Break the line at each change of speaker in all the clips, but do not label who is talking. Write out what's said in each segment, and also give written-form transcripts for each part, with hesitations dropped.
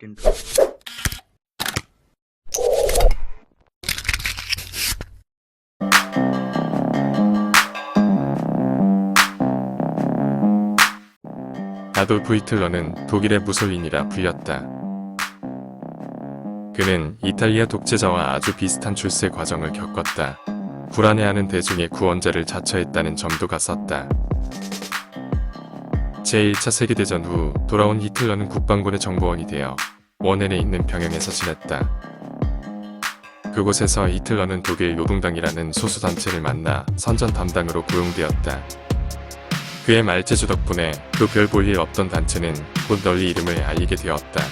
intro.
아돌프 히틀러는 독일의 무솔리니라 불렸다. 그는 이탈리아 독재자와 아주 비슷한 출세 과정을 겪었다. 불안해하는 대중의 구원자를 자처했다는 점도가 썼다. 제1차 세계대전 후 돌아온 히틀러는 국방군의 정보원이 되어 원헨에 있는 병영에서 지냈다. 그곳에서 히틀러는 독일 노동당이라는 소수단체를 만나 선전 담당으로 고용되었다. 그의 말재주 덕분에 또 별 볼 일 없던 단체는 곧 널리 이름을 알리게 되었다.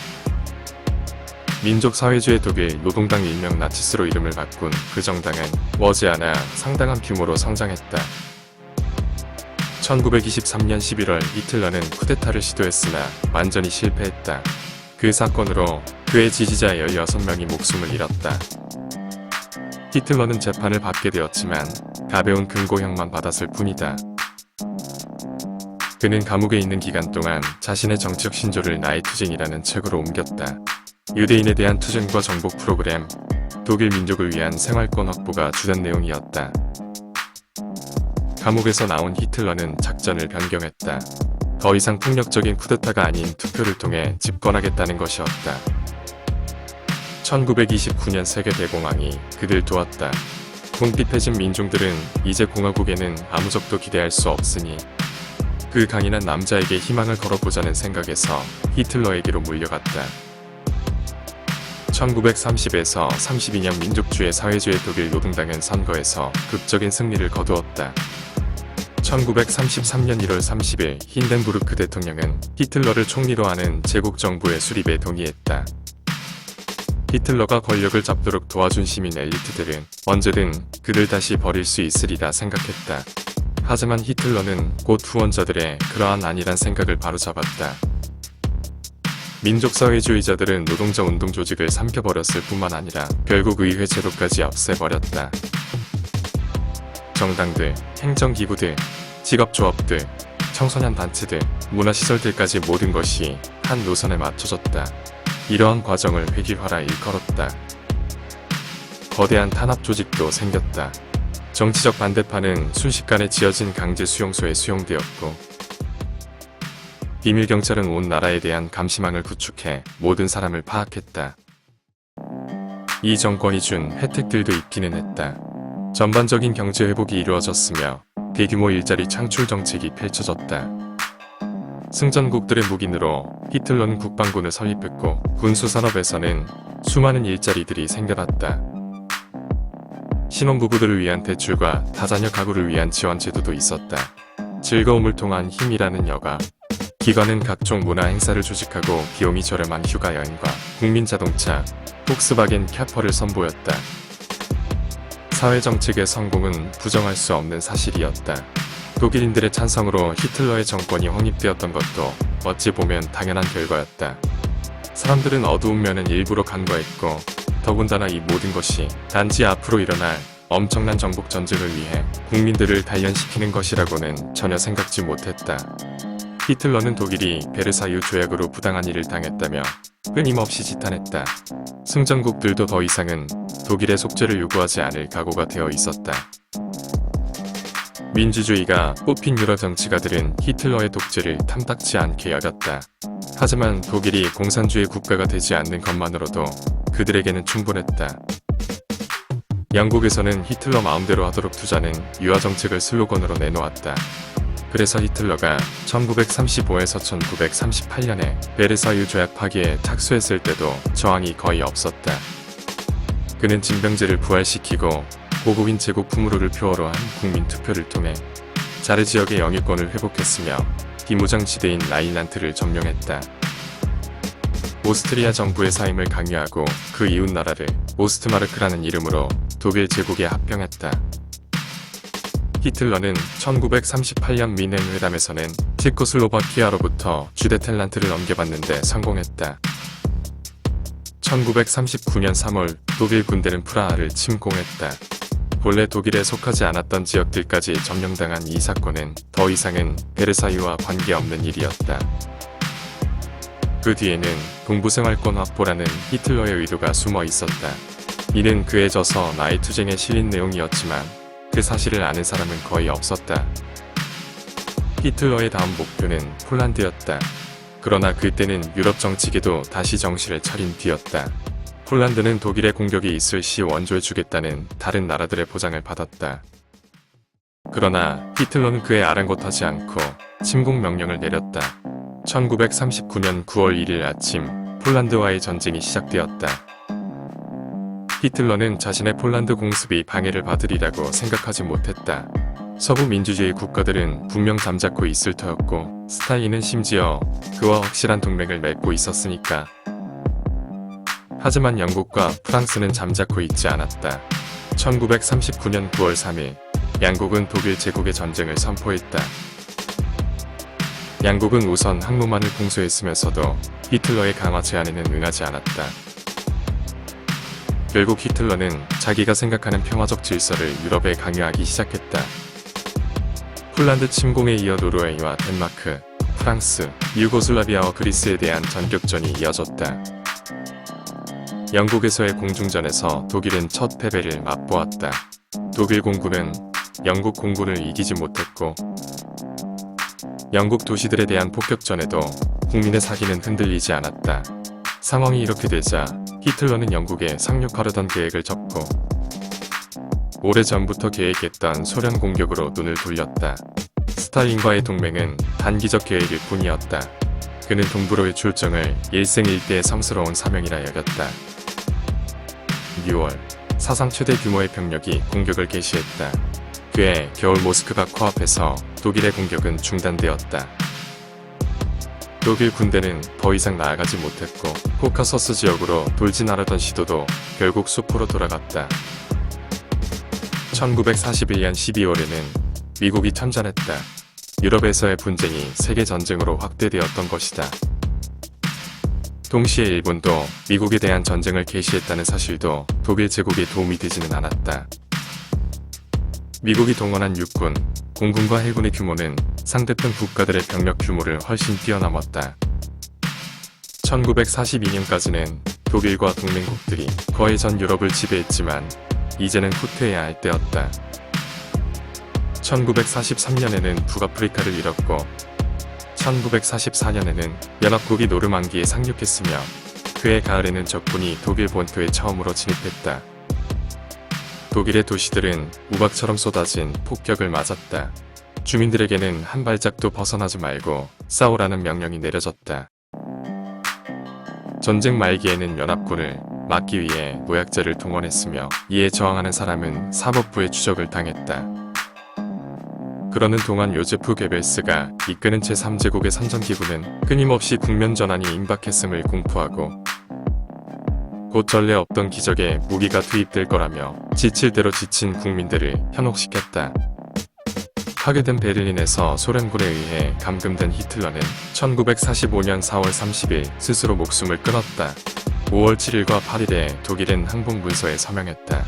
민족사회주의 독일 노동당 일명 나치스로 이름을 바꾼 그 정당은 머지않아 상당한 규모로 성장했다. 1923년 11월 히틀러는 쿠데타를 시도했으나 완전히 실패했다. 그 사건으로 그의 지지자 16명이 목숨을 잃었다. 히틀러는 재판을 받게 되었지만 가벼운 금고형만 받았을 뿐이다. 그는 감옥에 있는 기간 동안 자신의 정치적 신조를 나의 투쟁이라는 책으로 옮겼다. 유대인에 대한 투쟁과 정복 프로그램, 독일 민족을 위한 생활권 확보가 주된 내용이었다. 감옥에서 나온 히틀러는 작전을 변경했다. 더 이상 폭력적인 쿠데타가 아닌 투표를 통해 집권하겠다는 것이었다. 1929년 세계 대공황이 그들 도왔다. 궁핍해진 민중들은 이제 공화국에는 아무 적도 기대할 수 없으니 그 강인한 남자에게 희망을 걸어보자는 생각에서 히틀러에게로 몰려갔다. 1930에서 32년 민족주의 사회주의 독일 노동당은 선거에서 극적인 승리를 거두었다. 1933년 1월 30일 힌덴부르크 대통령은 히틀러를 총리로 하는 제국정부의 수립에 동의했다. 히틀러가 권력을 잡도록 도와준 시민 엘리트들은 언제든 그를 다시 버릴 수 있으리라 생각했다. 하지만 히틀러는 곧 후원자들의 그러한 안일한 생각을 바로잡았다. 민족사회주의자들은 노동자 운동 조직을 삼켜버렸을 뿐만 아니라 결국 의회 제도까지 없애버렸다. 정당들, 행정기구들, 직업조합들, 청소년 단체들, 문화시설들까지 모든 것이 한 노선에 맞춰졌다. 이러한 과정을 회귀화라 일컬었다. 거대한 탄압 조직도 생겼다. 정치적 반대파는 순식간에 지어진 강제 수용소에 수용되었고 비밀경찰은 온 나라에 대한 감시망을 구축해 모든 사람을 파악했다. 이 정권이 준 혜택들도 있기는 했다. 전반적인 경제 회복이 이루어졌으며 대규모 일자리 창출 정책이 펼쳐졌다. 승전국들의 묵인으로 히틀러는 국방군을 설립했고 군수산업에서는 수많은 일자리들이 생겨났다. 신혼부부들을 위한 대출과 다자녀 가구를 위한 지원 제도도 있었다. 즐거움을 통한 힘이라는 여가. 기관은 각종 문화 행사를 조직하고 비용이 저렴한 휴가 여행과 국민자동차, 폭스바겐 캐퍼를 선보였다. 사회정책의 성공은 부정할 수 없는 사실이었다. 독일인들의 찬성으로 히틀러의 정권이 확립되었던 것도 어찌 보면 당연한 결과였다. 사람들은 어두운 면은 일부러 간과했고 더군다나 이 모든 것이 단지 앞으로 일어날 엄청난 정복 전쟁을 위해 국민들을 단련시키는 것이라고는 전혀 생각지 못했다. 히틀러는 독일이 베르사유 조약으로 부당한 일을 당했다며 끊임없이 지탄했다. 승전국들도 더 이상은 독일의 속죄를 요구하지 않을 각오가 되어 있었다. 민주주의가 뽑힌 유럽 정치가들은 히틀러의 독재를 탐탁치 않게 여겼다. 하지만 독일이 공산주의 국가가 되지 않는 것만으로도 그들에게는 충분했다. 영국에서는 히틀러 마음대로 하도록 두자는 유화정책을 슬로건으로 내놓았다. 그래서 히틀러가 1935에서 1938년에 베르사유 조약 파기에 착수했을 때도 저항이 거의 없었다. 그는 징병제를 부활시키고 고국인 제국 풍무를 표어로 한 국민투표를 통해 자르 지역의 영유권을 회복했으며 비무장지대인 라인란트를 점령했다. 오스트리아 정부의 사임을 강요하고 그 이웃나라를 오스트마르크라는 이름으로 독일 제국에 합병했다. 히틀러는 1938년 미넨 회담에서는 체코슬로바키아로부터 주데텔란트를 넘겨받는데 성공했다. 1939년 3월 독일 군대는 프라하를 침공했다. 본래 독일에 속하지 않았던 지역들까지 점령당한 이 사건은 더 이상은 베르사유와 관계없는 일이었다. 그 뒤에는 동부생활권 확보라는 히틀러의 의도가 숨어 있었다. 이는 그에 져서 나이투쟁에 실린 내용이었지만 그 사실을 아는 사람은 거의 없었다. 히틀러의 다음 목표는 폴란드였다. 그러나 그때는 유럽 정치계도 다시 정신을 차린 뒤였다. 폴란드는 독일의 공격이 있을 시 원조해주겠다는 다른 나라들의 보장을 받았다. 그러나 히틀러는 그에 아랑곳하지 않고 침공 명령을 내렸다. 1939년 9월 1일 아침 폴란드와의 전쟁이 시작되었다. 히틀러는 자신의 폴란드 공습이 방해를 받으리라고 생각하지 못했다. 서부 민주주의 국가들은 분명 잠자코 있을 터였고 스탈린은 심지어 그와 확실한 동맹을 맺고 있었으니까. 하지만 영국과 프랑스는 잠자코 있지 않았다. 1939년 9월 3일 양국은 독일 제국의 전쟁을 선포했다. 양국은 우선 항로만을 공수했으면서도 히틀러의 강화 제안에는 응하지 않았다. 결국 히틀러는 자기가 생각하는 평화적 질서를 유럽에 강요하기 시작했다. 폴란드 침공에 이어 노르웨이와 덴마크, 프랑스, 유고슬라비아와 그리스에 대한 전격전이 이어졌다. 영국에서의 공중전에서 독일은 첫 패배를 맛보았다. 독일 공군은 영국 공군을 이기지 못했고 영국 도시들에 대한 폭격전에도 국민의 사기는 흔들리지 않았다. 상황이 이렇게 되자 히틀러는 영국에 상륙하려던 계획을 접고 오래전부터 계획했던 소련 공격으로 눈을 돌렸다. 스탈린과의 동맹은 단기적 계획일 뿐이었다. 그는 동부로의 출정을 일생일대의 성스러운 사명이라 여겼다. 6월 사상 최대 규모의 병력이 공격을 개시했다. 그해 겨울 모스크바 코앞에서 독일의 공격은 중단되었다. 독일 군대는 더 이상 나아가지 못했고 코카서스 지역으로 돌진하려던 시도도 결국 숲으로 돌아갔다. 1941년 12월에는 미국이 참전했다. 유럽에서의 분쟁이 세계전쟁으로 확대되었던 것이다. 동시에 일본도 미국에 대한 전쟁을 개시했다는 사실도 독일 제국에 도움이 되지는 않았다. 미국이 동원한 육군, 공군과 해군의 규모는 상대편 국가들의 병력 규모를 훨씬 뛰어넘었다. 1942년까지는 독일과 동맹국들이 거의 전 유럽을 지배했지만 이제는 후퇴해야 할 때였다. 1943년에는 북아프리카를 잃었고 1944년에는 연합국이 노르망디에 상륙했으며 그해 가을에는 적군이 독일 본토에 처음으로 진입했다. 독일의 도시들은 우박처럼 쏟아진 폭격을 맞았다. 주민들에게는 한 발짝도 벗어나지 말고 싸우라는 명령이 내려졌다. 전쟁 말기에는 연합군을 막기 위해 노약자를 동원했으며 이에 저항하는 사람은 사법부의 추적을 당했다. 그러는 동안 요제프 게벨스가 이끄는 제3제국의 선전기구는 끊임없이 국면 전환이 임박했음을 공포하고 곧 전례 없던 기적에 무기가 투입될 거라며 지칠 대로 지친 국민들을 현혹시켰다. 파괴된 베를린에서 소련군에 의해 감금된 히틀러는 1945년 4월 30일 스스로 목숨을 끊었다. 5월 7일과 8일에 독일은 항복 문서에 서명했다.